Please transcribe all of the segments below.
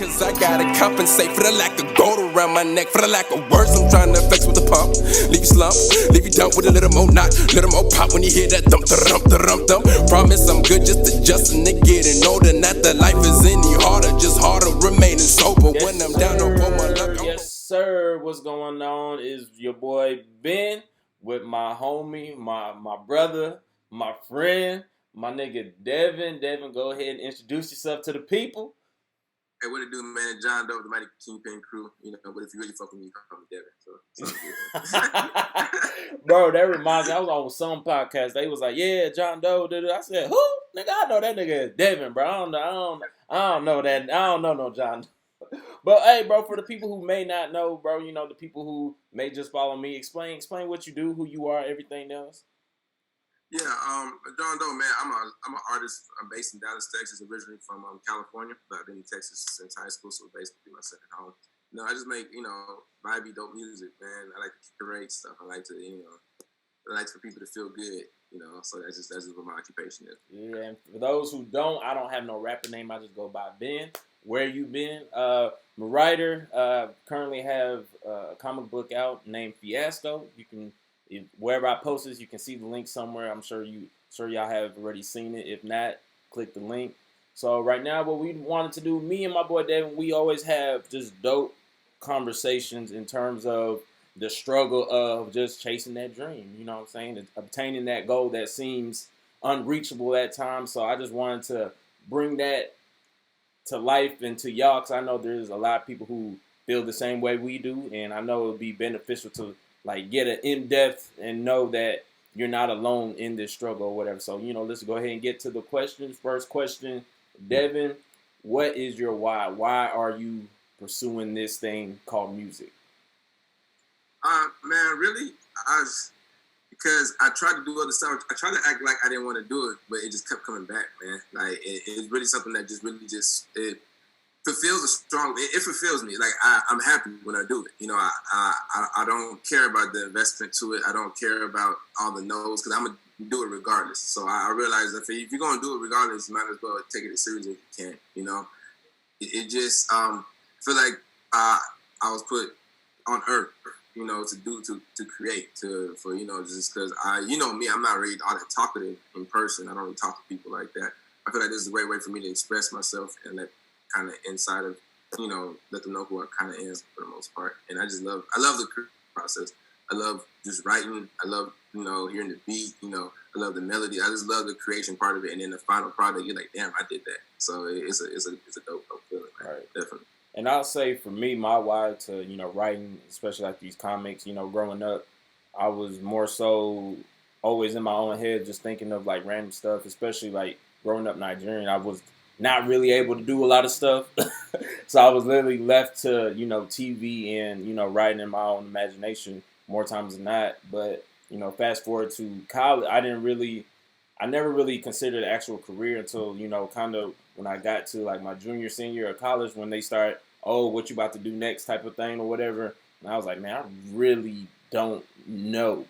Cause I gotta compensate for the lack of gold around my neck. For the lack of words I'm trying to flex with the pump. Leave you slump, leave you dump with a little more knot. Little more pop when you hear that thump, thump, thump, thump. Promise I'm good, just adjusting to getting older. Not that life is any harder, just harder remaining sober. When I'm down, don't pull my luck. Yes, sir. What's going on is your boy Ben with my homie, my brother, my friend, my nigga Devin. Devin, go ahead and introduce yourself to the people. Hey, what it do, man? Jahn Dough, the Mighty Kingpin crew. You know, but if you really fuck with me, call me Devin. So Bro, that reminds me, I was on some podcast. They was like, "Yeah, Jahn Dough." I said, "Who? Nigga, I know that nigga is Devin, bro. I don't know that. I don't know no John." But hey, bro, for the people who may not know, bro, you know, the people who may just follow me, explain what you do, who you are, everything else. Yeah, Jahn Dough, man. I'm an artist. I'm based in Dallas, Texas, originally from California, but I've been in Texas since high school, so basically my second home. You know, I just make, vibey, dope music, man. I like to curate stuff. I like to, I like for people to feel good, so that's just what my occupation is. Yeah, and for those who don't, I don't have no rapper name. I just go by Ben. Where you been? I'm a writer. Currently have a comic book out named Fiasco. You can, wherever I post this, you can see the link somewhere. I'm sure y'all have already seen it. If not, click the link. So right now, what we wanted to do, me and my boy Devin, we always have just dope conversations in terms of the struggle of just chasing that dream. You know what I'm saying? Obtaining that goal that seems unreachable at times. So I just wanted to bring that to life and to y'all, because I know there's a lot of people who feel the same way we do, and I know it would be beneficial to like get an in-depth and know that you're not alone in this struggle or whatever. So, let's go ahead and get to the questions. First question, Devin, what is your why? Why are you pursuing this thing called music? Man, really, because I tried to do other stuff. I tried to act like I didn't want to do it, but it just kept coming back, man. Like it's really something that it fulfills it fulfills me. Like I'm happy when I do it. I don't care about the investment to it. I don't care about all the no's, because I'm gonna do it regardless. So I realized that if you're gonna do it regardless, you might as well take it as serious as you can. It just feel like I was put on earth, to create, just because me, I'm not really all that talkative in person. I don't really talk to people like that. I feel like this is a great way for me to express myself and let kind of inside of, let them know who I kind of am for the most part. And I love the process. I love just writing. I love, hearing the beat, I love the melody. I just love the creation part of it. And then the final product, you're like, damn, I did that. So it's a dope feeling, man. Right. Definitely. And I'll say for me, my why to, writing, especially like these comics, growing up, I was more so always in my own head just thinking of like random stuff, especially like growing up Nigerian. I was not really able to do a lot of stuff. So I was literally left to, TV and, writing in my own imagination more times than not. But, fast forward to college, I never really considered an actual career until, kind of when I got to like my junior, senior of college, when they start, oh, what you about to do next type of thing or whatever. And I was like, man, I really don't know.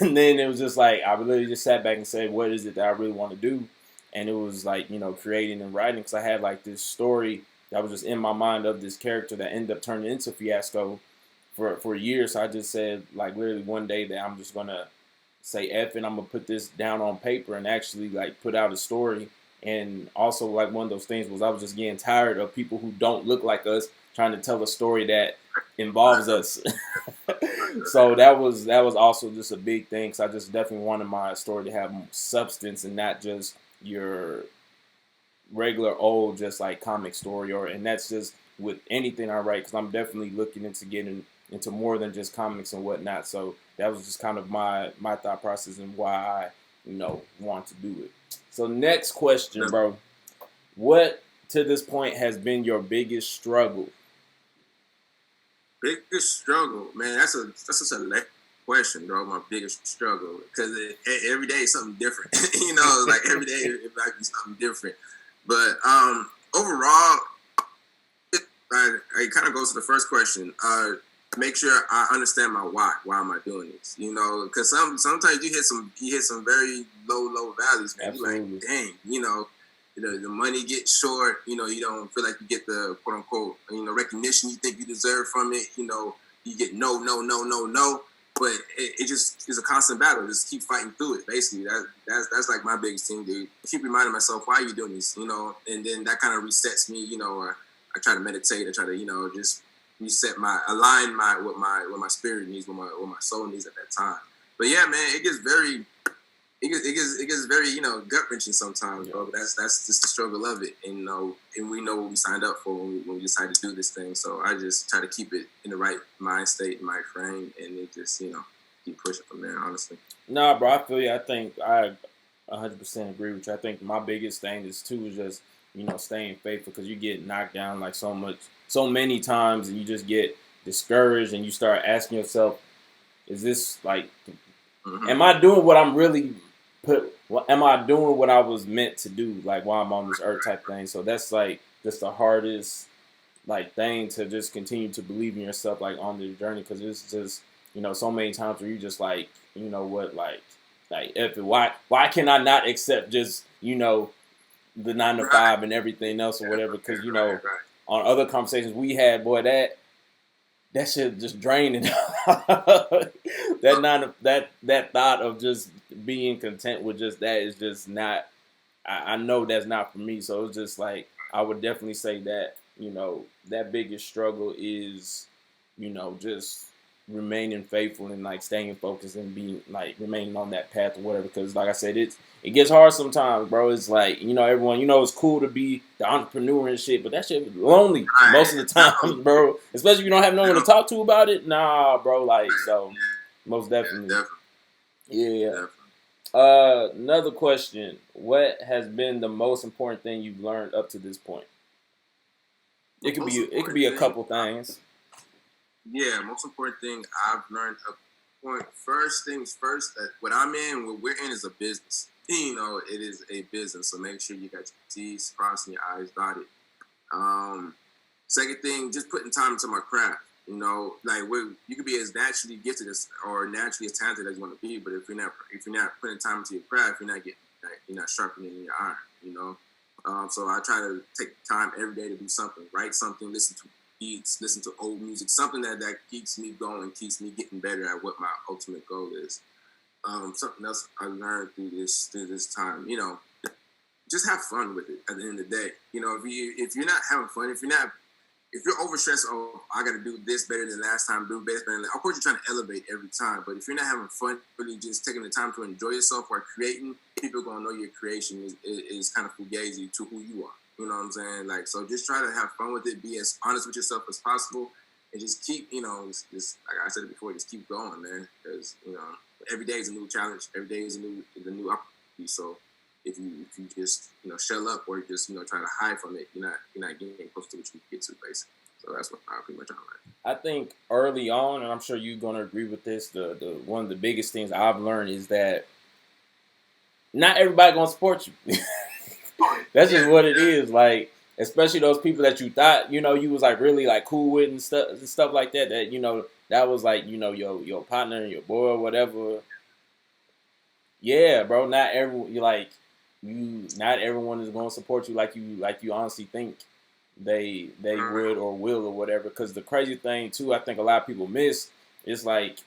And then it was just like, I literally just sat back and said, what is it that I really want to do? And it was like, creating and writing, because I had like this story that was just in my mind of this character that ended up turning into Fiasco for years. So I just said, like, literally one day that I'm just going to say F and I'm going to put this down on paper and actually like put out a story. And also like one of those things was I was just getting tired of people who don't look like us trying to tell a story that involves us. So that was also just a big thing, because I just definitely wanted my story to have substance and not just your regular old just like comic story. And that's just with anything I write, because I'm definitely looking into getting into more than just comics and whatnot. So that was just kind of my thought process and why I want to do it. So next question, bro. What to this point has been your biggest struggle? Biggest struggle, man. That's such a question, bro. My biggest struggle, because every day is something different. Like every day it might be something different. But overall, it kind of goes to the first question. Make sure I understand my why. Why am I doing this? Because sometimes you hit some very low valleys, man. You're like, dang, the money gets short. You know, you don't feel like you get the quote unquote recognition you think you deserve from it. You know, you get no. But it just is a constant battle. Just keep fighting through it. Basically, that's like my biggest thing, dude. Keep reminding myself why you doing this, and then that kind of resets me. I try to meditate. I try to just align what my spirit needs, what my soul needs at that time. But yeah, man, it gets very gut wrenching sometimes, bro. But that's just the struggle of it, and and we know what we signed up for when we decided to do this thing. So I just try to keep it in the right mind state, my frame, and it just keep pushing from there. Honestly, nah, bro, I feel you. I think I 100% agree with you. I think my biggest thing is just staying faithful, because you get knocked down like so many times, and you just get discouraged, and you start asking yourself, is this like, am I doing what I'm really am I doing what I was meant to do, like while I'm on this earth type thing? So that's like just the hardest like thing to just continue to believe in yourself, like on the journey, because it's just so many times where you just like if why can I not accept just the 9 to 5 and everything else or whatever, because on other conversations we had, boy, that shit just draining. that thought of just being content with just that is just not. I know that's not for me. So it's just like I would definitely say that that biggest struggle is just remaining faithful and like staying focused and being like remaining on that path or whatever. Because like I said, it gets hard sometimes, bro. It's like everyone it's cool to be the entrepreneur and shit, but that shit is lonely most of the time, bro. Especially if you don't have no one to talk to about it. Nah, bro. Like so, most definitely. Yeah. Another question: what has been the most important thing you've learned up to this point? It could be a couple things. Yeah, most important thing I've learned up point. First things first, that what we're in is a business. It is a business, so make sure you got your T's crossed and your I's dotted. Second thing, just putting time into my craft. Like you could be as naturally gifted or naturally as talented as you want to be, but if you're not putting time into your craft, you're not sharpening your iron. So I try to take time every day to do something, write something, listen to beats, listen to old music, something that keeps me going, keeps me getting better at what my ultimate goal is. Something else I learned through this time, just have fun with it. At the end of the day, if you're not having fun, if you're overstressed, I got to do this better than last time, do this better. Of course, you're trying to elevate every time, but if you're not having fun, really just taking the time to enjoy yourself while creating, people are gonna know your creation is kind of fugazi to who you are. You know what I'm saying? Like, so just try to have fun with it, be as honest with yourself as possible, and just keep, just like I said it before, just keep going, man. Because every day is a new challenge. Every day is a new opportunity. So if you just shell up or just try to hide from it, you're not getting close to what you get to, basically. So that's what I pretty much learned. I think early on, and I'm sure you're gonna agree with this, the one of the biggest things I've learned is that not everybody gonna support you. That's just what it is. Like, especially those people that you thought you was like really like cool with and stuff like that. That that was like your partner and your boy or whatever. Yeah, bro. Not everyone not everyone is gonna support you like you honestly think they would or will or whatever. Because the crazy thing too, I think a lot of people miss is like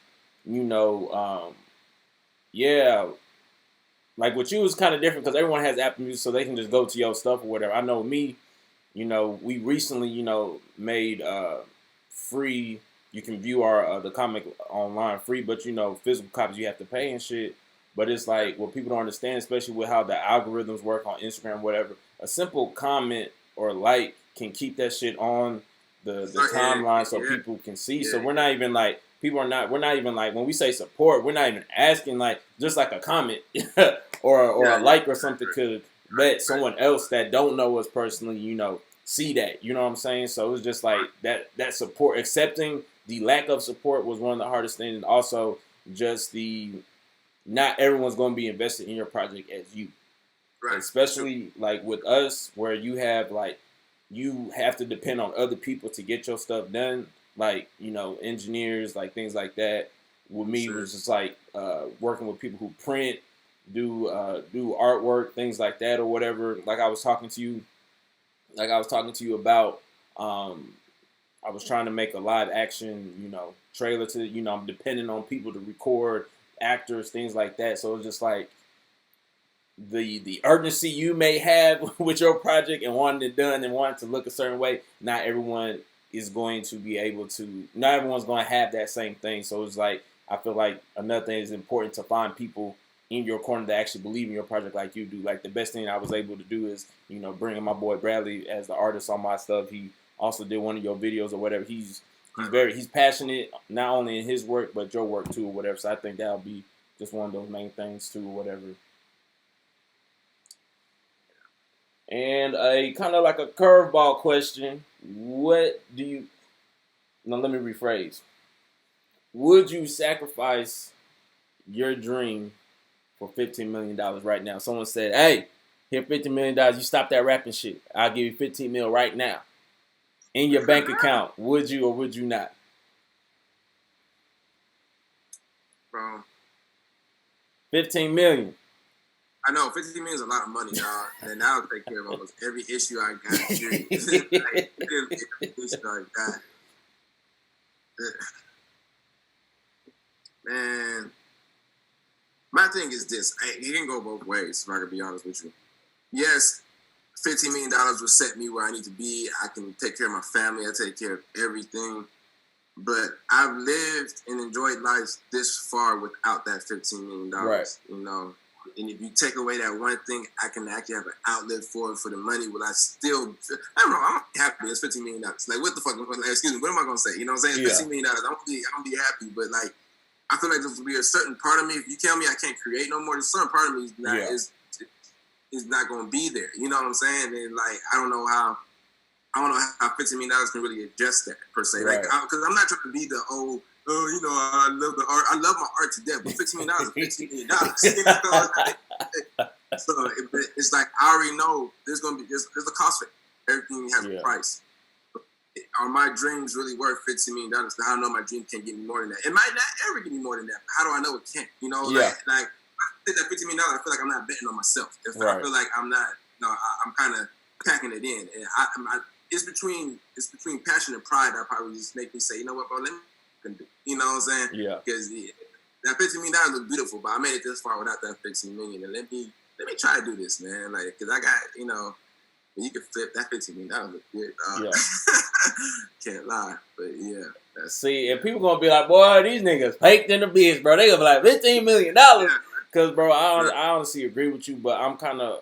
like with you is kind of different because everyone has Apple Music, so they can just go to your stuff or whatever. I know me, we recently, made free. You can view our the comic online free, but physical copies you have to pay and shit. But it's like what people don't understand, especially with how the algorithms work on Instagram, whatever. A simple comment or like can keep that shit on the timeline so people can see. So we're not even like. We're not even like, when we say support, we're not even asking like, just like a comment or a like or something could let someone else that don't know us personally, see that, you know what I'm saying? So it's just like that support, accepting the lack of support was one of the hardest things. And also just not everyone's going to be invested in your project as you, right. Especially like with us where you have to depend on other people to get your stuff done. Like, engineers, like things like that. With me, it was just like working with people who print, do artwork, things like that or whatever. Like I was talking to you about. I was trying to make a live action, trailer to, I'm depending on people to record, actors, things like that. So it's just like the urgency you may have with your project and wanting it done and wanting to look a certain way. Not everyone's going to have that same thing. So it's like, I feel like another thing is important to find people in your corner that actually believe in your project like you do. Like the best thing I was able to do is, bringing my boy Bradley as the artist on my stuff. He also did one of your videos or whatever. He's passionate not only in his work but your work too or whatever. So I think that'll be just one of those main things too or whatever. And a kind of like a curveball question: now let me rephrase. Would you sacrifice your dream for $15 million right now? Someone said, "Hey, here $15 million. You stop that rapping shit. I'll give you $15 million right now in your bank account." Would you or would you not? Bro, $15 million. I know $15 million is a lot of money, dog, and that'll take care of almost every issue I got. Like, every issue I got. Man, my thing is this: it can go both ways. If I can be honest with you, yes, $15 million will set me where I need to be. I can take care of my family. I take care of everything. But I've lived and enjoyed life this far without that $15 million. Right. And if you take away that one thing, I can actually have an outlet for the money. Will I still? I don't know. I'm happy. It's $15 million. Like, what the fuck? Excuse me. What am I gonna say? You know what I'm saying? It's $15 million. I'm gonna be happy. But like, I feel like there's will be a certain part of me. If you tell me I can't create no more, there's a certain part of me is not gonna be there. You know what I'm saying? And like, I don't know how $15 million can really adjust that per se. Right. Like, because I'm not trying to be the I love the art. I love my art to death, but $15 million is $15 million. So it's like, I already know there's a cost for it. Everything has a price. Are my dreams really worth $15 million? I know my dream can't get me more than that. It might not ever get me more than that. How do I know it can't? Like I think that $15 million, I feel like I'm not betting on myself. I feel like I'm not. I'm kind of packing it in, and it's between passion and pride that probably just make me say, you know what, bro, let me do. You know what I'm saying? Yeah. Because that $15 million look beautiful, but I made it this far without that $15 million, and let me try to do this, man. Like, because I got, when you can flip that $15 million, look good. Can't lie, but yeah. See, and people gonna be like, boy, these niggas faked in the biz, bro. They gonna be like $15 million, because bro, I honestly agree with you, but I'm kind of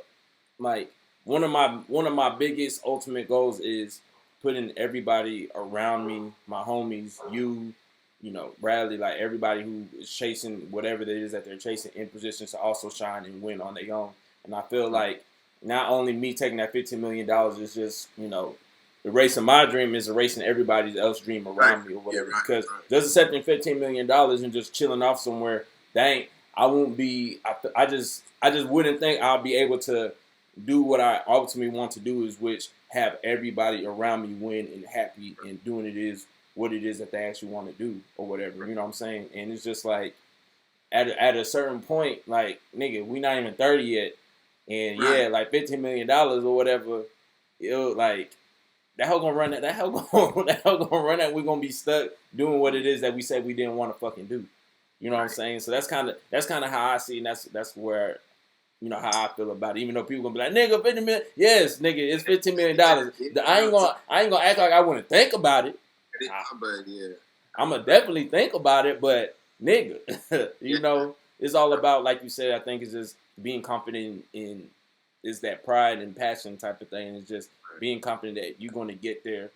like, one of my biggest ultimate goals is putting everybody around me, my homies, Bradley, like everybody who is chasing whatever it is that they're chasing, in positions to also shine and win on their own. And I feel like not only me taking that $15 million is just, erasing my dream, is erasing everybody else's dream around me or whatever. Because just accepting $15 million and just chilling off somewhere, I won't be, I just wouldn't think I'll be able to do what I ultimately want to do, is which have everybody around me win and happy and doing what it is that they actually want to do or whatever. You know what I'm saying? And it's just like, at a certain point, like, nigga, we not even 30 yet. And yeah, like $15 million or whatever, like, that hell gonna run that. That hell gonna run that. We're gonna be stuck doing what it is that we said we didn't want to fucking do. You know what I'm saying? So that's kind of how I see, and that's where, how I feel about it. Even though people gonna be like, nigga, $15 million. Yes, nigga, it's $15 million. I ain't gonna act like I wouldn't think about it. But yeah, I'm gonna definitely think about it. But nigga, it's all about, like you said. I think it's just being confident in is that pride and passion type of thing. It's just being confident that you're going to get there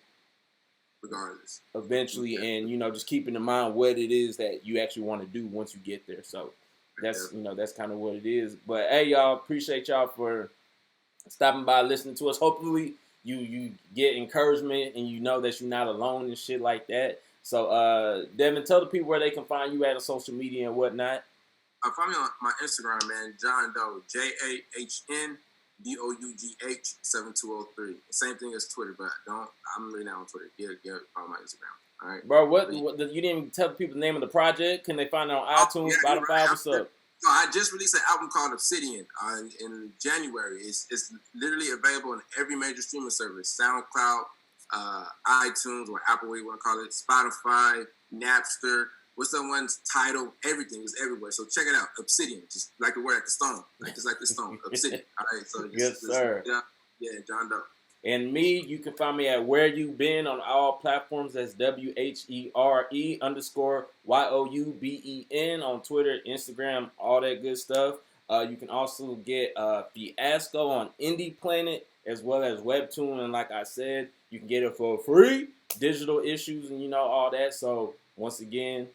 regardless eventually, and just keeping in mind what it is that you actually want to do once you get there. So that's that's kind of what it is. But hey, y'all, appreciate y'all for stopping by, listening to us. Hopefully you get encouragement and you know that you're not alone and shit like that. So Devin, tell the people where they can find you at on social media and whatnot. Find me on my Instagram, man. Jahn Dough, JAHN DOUGH 7203. Same thing as Twitter, but I'm really not on Twitter. Get on my Instagram. All right, bro. What you didn't even tell people the name of the project? Can they find it on iTunes, Spotify? What's up? No, I just released an album called Obsidian in January. It's literally available in every major streaming service: SoundCloud, iTunes, or Apple, what you want to call it, Spotify, Napster. What's that one's title? Everything is everywhere. So check it out. Obsidian, just like the word, like the stone, just like the stone. Obsidian. All right. So yes, sir. Yeah, Jahn Dough. And me, you can find me at Where You Been on all platforms. That's WHERE_YOUBEN on Twitter, Instagram, all that good stuff. You can also get Fiasco on Indie Planet as well as Webtoon. And like I said, you can get it for free, digital issues, and all that. So once again,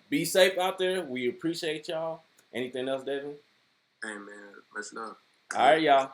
be safe out there. We appreciate y'all. Anything else, Devin? Hey, man. Much love. All right, y'all.